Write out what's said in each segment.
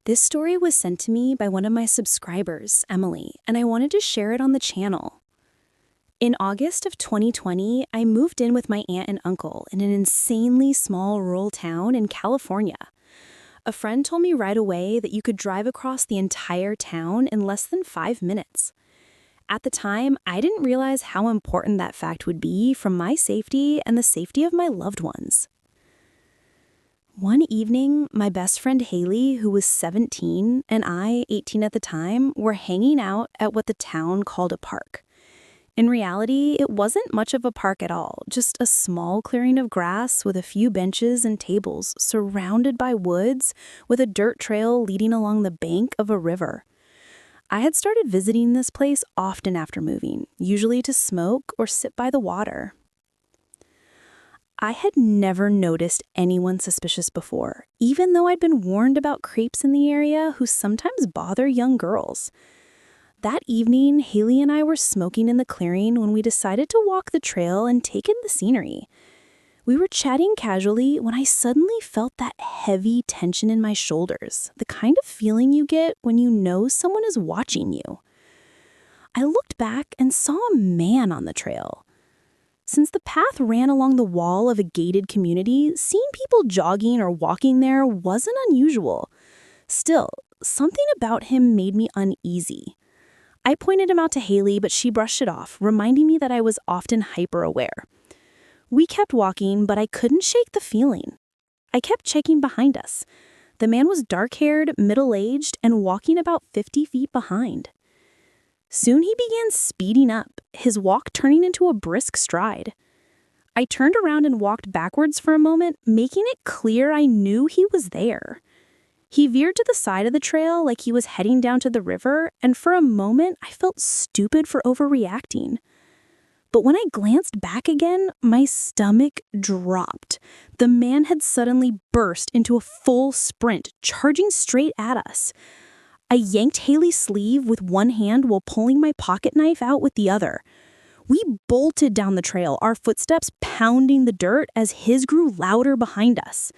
This story was sent to me by one of my subscribers, Emily, and I wanted to share it on the channel. In August of 2020, I moved in with my aunt and uncle in an insanely small rural town in California. A friend told me right away that you could drive across the entire town in less than 5 minutes. At the time, I didn't realize how important that fact would be for my safety and the safety of my loved ones. One evening, my best friend Haley, who was 17, and I, 18 at the time, were hanging out at what the town called a park. In reality, it wasn't much of a park at all, just a small clearing of grass with a few benches and tables surrounded by woods with a dirt trail leading along the bank of a river. I had started visiting this place often after moving, usually to smoke or sit by the water. I had never noticed anyone suspicious before, even though I'd been warned about creeps in the area who sometimes bother young girls. That evening, Haley and I were smoking in the clearing when we decided to walk the trail and take in the scenery. We were chatting casually when I suddenly felt that heavy tension in my shoulders, the kind of feeling you get when you know someone is watching you. I looked back and saw a man on the trail. Since the path ran along the wall of a gated community, seeing people jogging or walking there wasn't unusual. Still, something about him made me uneasy. I pointed him out to Haley, but she brushed it off, reminding me that I was often hyper-aware. We kept walking, but I couldn't shake the feeling. I kept checking behind us. The man was dark-haired, middle-aged, and walking about 50 feet behind. Soon he began speeding up, his walk turning into a brisk stride. I turned around and walked backwards for a moment, making it clear I knew he was there. He veered to the side of the trail like he was heading down to the river, and for a moment I felt stupid for overreacting. But when I glanced back again, my stomach dropped. The man had suddenly burst into a full sprint, charging straight at us. I yanked Haley's sleeve with one hand while pulling my pocket knife out with the other. We bolted down the trail, our footsteps pounding the dirt as his grew louder behind us.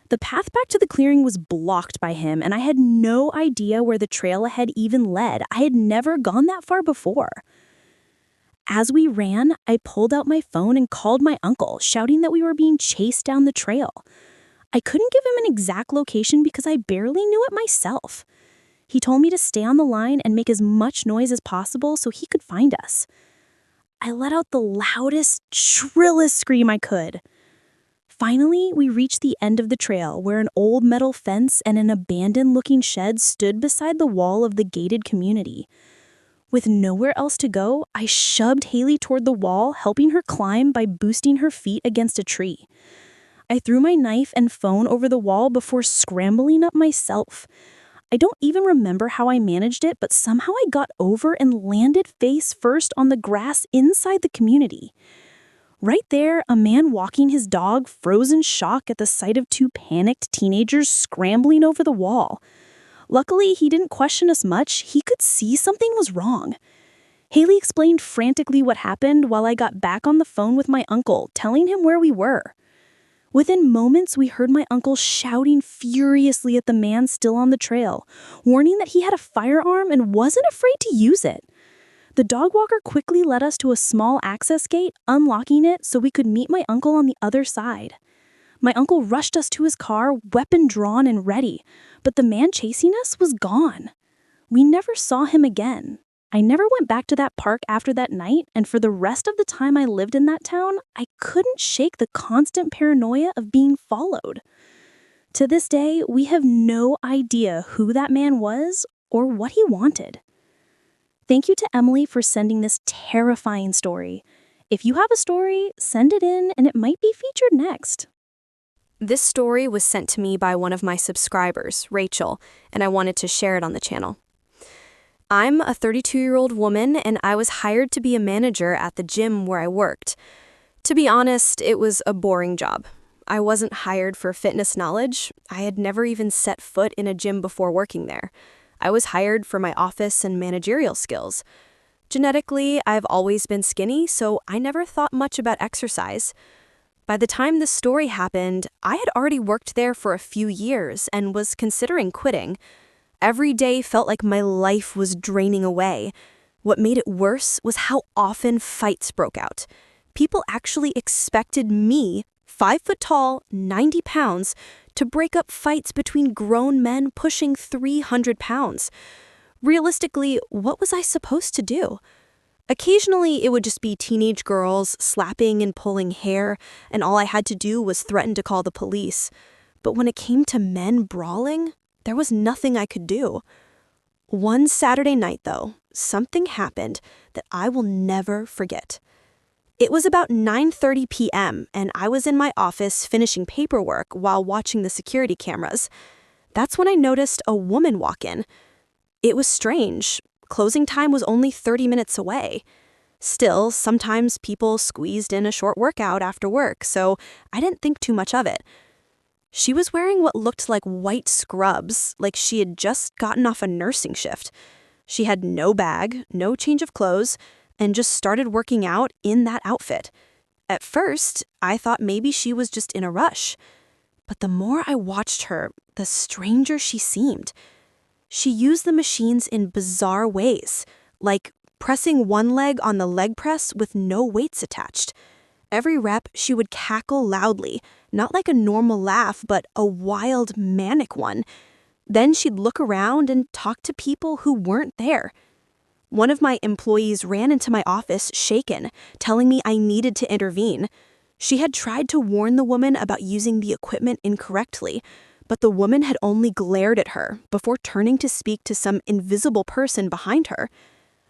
The path back to the clearing was blocked by him, and I had no idea where the trail ahead even led. I had never gone that far before. As we ran, I pulled out my phone and called my uncle, shouting that we were being chased down the trail. I couldn't give him an exact location because I barely knew it myself. He told me to stay on the line and make as much noise as possible so he could find us. I let out the loudest, shrillest scream I could. Finally, we reached the end of the trail where an old metal fence and an abandoned-looking shed stood beside the wall of the gated community. With nowhere else to go, I shoved Haley toward the wall, helping her climb by boosting her feet against a tree. I threw my knife and phone over the wall before scrambling up myself. I don't even remember how I managed it, but somehow I got over and landed face first on the grass inside the community. Right there, a man walking his dog froze in shock at the sight of two panicked teenagers scrambling over the wall. Luckily, he didn't question us much. He could see something was wrong. Haley explained frantically what happened while I got back on the phone with my uncle, telling him where we were. Within moments, we heard my uncle shouting furiously at the man still on the trail, warning that he had a firearm and wasn't afraid to use it. The dog walker quickly led us to a small access gate, unlocking it so we could meet my uncle on the other side. My uncle rushed us to his car, weapon drawn and ready, but the man chasing us was gone. We never saw him again. I never went back to that park after that night, and for the rest of the time I lived in that town, I couldn't shake the constant paranoia of being followed. To this day, we have no idea who that man was or what he wanted. Thank you to Emily for sending this terrifying story. If you have a story, send it in and it might be featured next. This story was sent to me by one of my subscribers, Rachel, and I wanted to share it on the channel. I'm a 32-year-old woman, and I was hired to be a manager at the gym where I worked. To be honest, it was a boring job. I wasn't hired for fitness knowledge. I had never even set foot in a gym before working there. I was hired for my office and managerial skills. Genetically, I've always been skinny, so I never thought much about exercise. By the time this story happened, I had already worked there for a few years and was considering quitting. Every day felt like my life was draining away. What made it worse was how often fights broke out. People actually expected me, 5 foot tall, 90 pounds, to break up fights between grown men pushing 300 pounds. Realistically, what was I supposed to do? Occasionally, it would just be teenage girls slapping and pulling hair, and all I had to do was threaten to call the police. But when it came to men brawling, there was nothing I could do. One Saturday night, though, something happened that I will never forget. It was about 9:30 p.m., and I was in my office finishing paperwork while watching the security cameras. That's when I noticed a woman walk in. It was strange. Closing time was only 30 minutes away. Still, sometimes people squeezed in a short workout after work, so I didn't think too much of it. She was wearing what looked like white scrubs, like she had just gotten off a nursing shift. She had no bag, no change of clothes, and just started working out in that outfit. At first, I thought maybe she was just in a rush. But the more I watched her, the stranger she seemed. She used the machines in bizarre ways, like pressing one leg on the leg press with no weights attached. Every rep, she would cackle loudly, not like a normal laugh, but a wild, manic one. Then she'd look around and talk to people who weren't there. One of my employees ran into my office shaken, telling me I needed to intervene. She had tried to warn the woman about using the equipment incorrectly, but the woman had only glared at her before turning to speak to some invisible person behind her.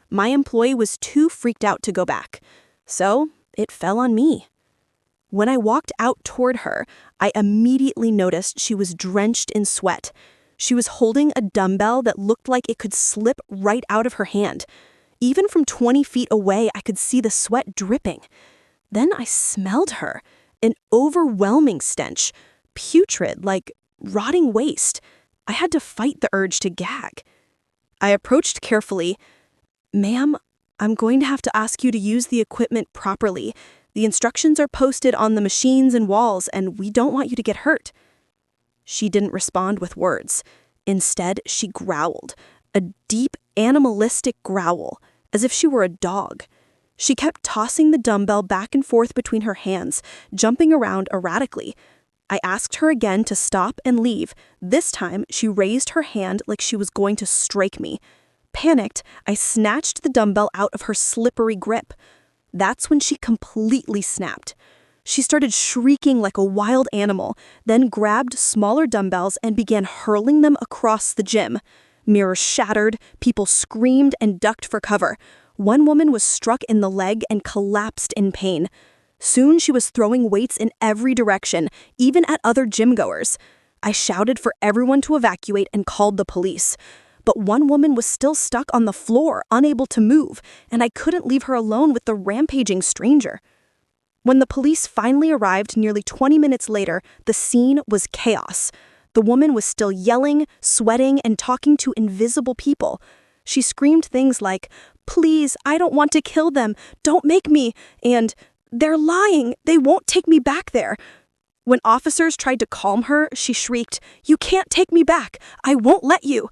My employee was too freaked out to go back, so it fell on me. When I walked out toward her, I immediately noticed she was drenched in sweat. She was holding a dumbbell that looked like it could slip right out of her hand. Even from 20 feet away, I could see the sweat dripping. Then I smelled her, an overwhelming stench, putrid, like rotting waste. I had to fight the urge to gag. I approached carefully. "Ma'am, I'm going to have to ask you to use the equipment properly. The instructions are posted on the machines and walls, and we don't want you to get hurt." She didn't respond with words. Instead, she growled, a deep, animalistic growl, as if she were a dog. She kept tossing the dumbbell back and forth between her hands, jumping around erratically. I asked her again to stop and leave. This time, she raised her hand like she was going to strike me. Panicked, I snatched the dumbbell out of her slippery grip. That's when she completely snapped. She started shrieking like a wild animal, then grabbed smaller dumbbells and began hurling them across the gym. Mirrors shattered, people screamed and ducked for cover. One woman was struck in the leg and collapsed in pain. Soon she was throwing weights in every direction, even at other gym-goers. I shouted for everyone to evacuate and called the police. But one woman was still stuck on the floor, unable to move, and I couldn't leave her alone with the rampaging stranger. When the police finally arrived nearly 20 minutes later, the scene was chaos. The woman was still yelling, sweating, and talking to invisible people. She screamed things like, "Please, I don't want to kill them. Don't make me," and "They're lying. They won't take me back there." When officers tried to calm her, she shrieked, "You can't take me back. I won't let you."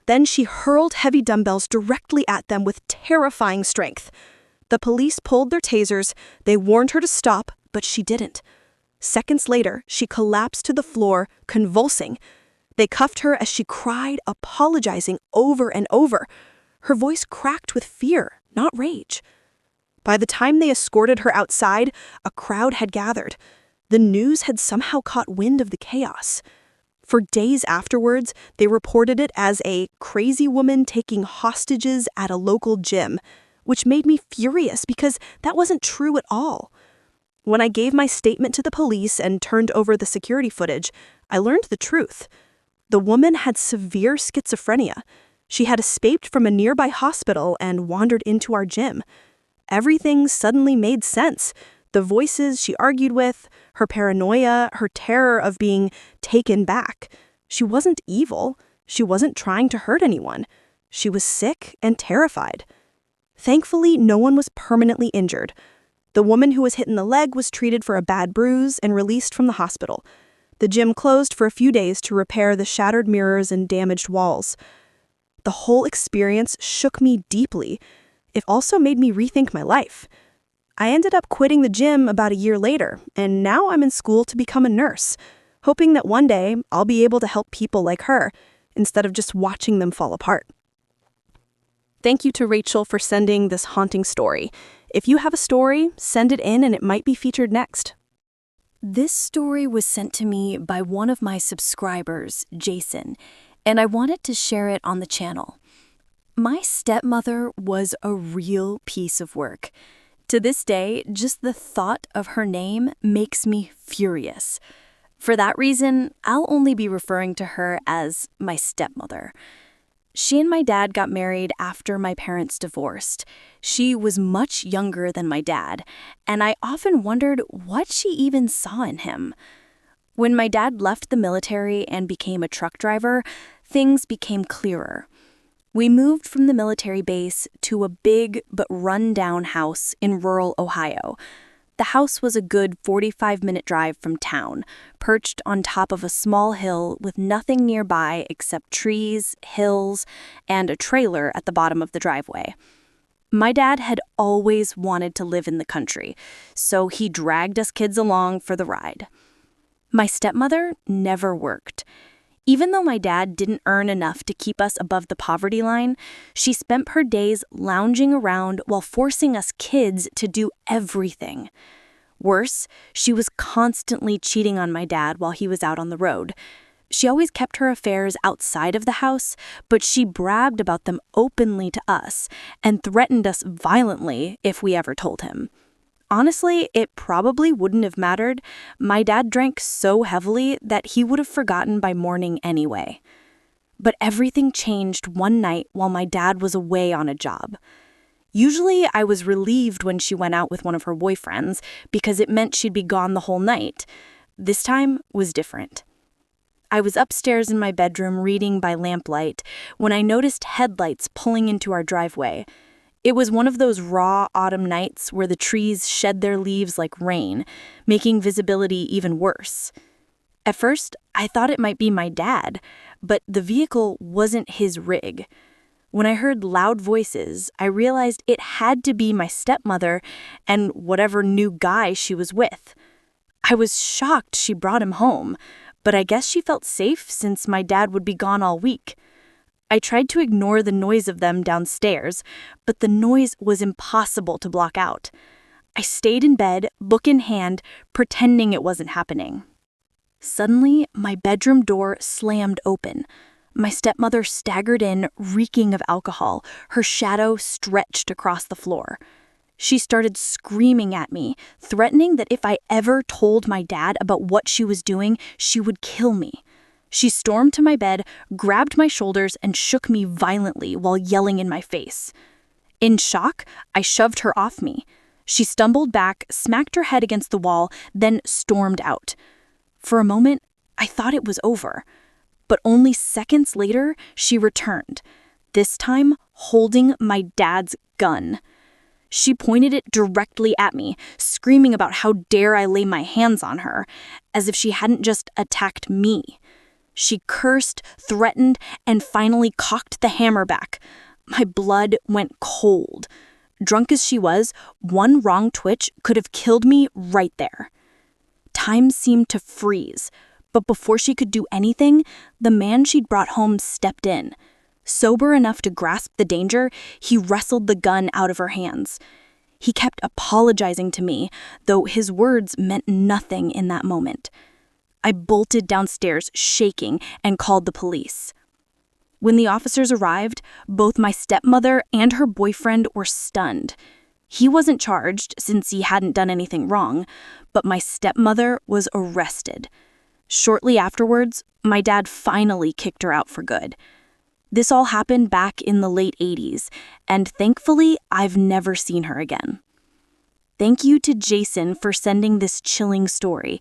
Then she hurled heavy dumbbells directly at them with terrifying strength. The police pulled their tasers. They warned her to stop, but she didn't. Seconds later, she collapsed to the floor, convulsing. They cuffed her as she cried, apologizing over and over. Her voice cracked with fear, not rage. By the time they escorted her outside, a crowd had gathered. The news had somehow caught wind of the chaos. For days afterwards, they reported it as a crazy woman taking hostages at a local gym, which made me furious because that wasn't true at all. When I gave my statement to the police and turned over the security footage, I learned the truth. The woman had severe schizophrenia. She had escaped from a nearby hospital and wandered into our gym. Everything suddenly made sense. The voices she argued with, her paranoia, her terror of being taken back. She wasn't evil. She wasn't trying to hurt anyone. She was sick and terrified. Thankfully, no one was permanently injured. The woman who was hit in the leg was treated for a bad bruise and released from the hospital. The gym closed for a few days to repair the shattered mirrors and damaged walls. The whole experience shook me deeply. It also made me rethink my life. I ended up quitting the gym about a year later, and now I'm in school to become a nurse, hoping that one day I'll be able to help people like her, instead of just watching them fall apart. Thank you to Rachel for sending this haunting story. If you have a story, send it in and it might be featured next. This story was sent to me by one of my subscribers, Jason, and I wanted to share it on the channel. My stepmother was a real piece of work. To this day, just the thought of her name makes me furious. For that reason, I'll only be referring to her as my stepmother. She and my dad got married after my parents divorced. She was much younger than my dad, and I often wondered what she even saw in him. When my dad left the military and became a truck driver, things became clearer. We moved from the military base to a big but run-down house in rural Ohio. The house was a good 45-minute drive from town, perched on top of a small hill with nothing nearby except trees, hills, and a trailer at the bottom of the driveway. My dad had always wanted to live in the country, so he dragged us kids along for the ride. My stepmother never worked. Even though my dad didn't earn enough to keep us above the poverty line, she spent her days lounging around while forcing us kids to do everything. Worse, she was constantly cheating on my dad while he was out on the road. She always kept her affairs outside of the house, but she bragged about them openly to us and threatened us violently if we ever told him. Honestly, it probably wouldn't have mattered. My dad drank so heavily that he would have forgotten by morning anyway. But everything changed one night while my dad was away on a job. Usually, I was relieved when she went out with one of her boyfriends because it meant she'd be gone the whole night. This time was different. I was upstairs in my bedroom reading by lamplight when I noticed headlights pulling into our driveway. It was one of those raw autumn nights where the trees shed their leaves like rain, making visibility even worse. At first, I thought it might be my dad, but the vehicle wasn't his rig. When I heard loud voices, I realized it had to be my stepmother and whatever new guy she was with. I was shocked she brought him home, but I guess she felt safe since my dad would be gone all week. I tried to ignore the noise of them downstairs, but the noise was impossible to block out. I stayed in bed, book in hand, pretending it wasn't happening. Suddenly, my bedroom door slammed open. My stepmother staggered in, reeking of alcohol, her shadow stretched across the floor. She started screaming at me, threatening that if I ever told my dad about what she was doing, she would kill me. She stormed to my bed, grabbed my shoulders, and shook me violently while yelling in my face. In shock, I shoved her off me. She stumbled back, smacked her head against the wall, then stormed out. For a moment, I thought it was over. But only seconds later, she returned, this time holding my dad's gun. She pointed it directly at me, screaming about how dare I lay my hands on her, as if she hadn't just attacked me. She cursed, threatened, and finally cocked the hammer back. My blood went cold. Drunk as she was, one wrong twitch could have killed me right there. Time seemed to freeze, but before she could do anything, the man she'd brought home stepped in. Sober enough to grasp the danger, he wrestled the gun out of her hands. He kept apologizing to me, though his words meant nothing in that moment. I bolted downstairs, shaking, and called the police. When the officers arrived, both my stepmother and her boyfriend were stunned. He wasn't charged since he hadn't done anything wrong, but my stepmother was arrested. Shortly afterwards, my dad finally kicked her out for good. This all happened back in the late 80s, and thankfully, I've never seen her again. Thank you to Jason for sending this chilling story.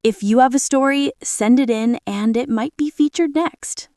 If you have a story, send it in and it might be featured next.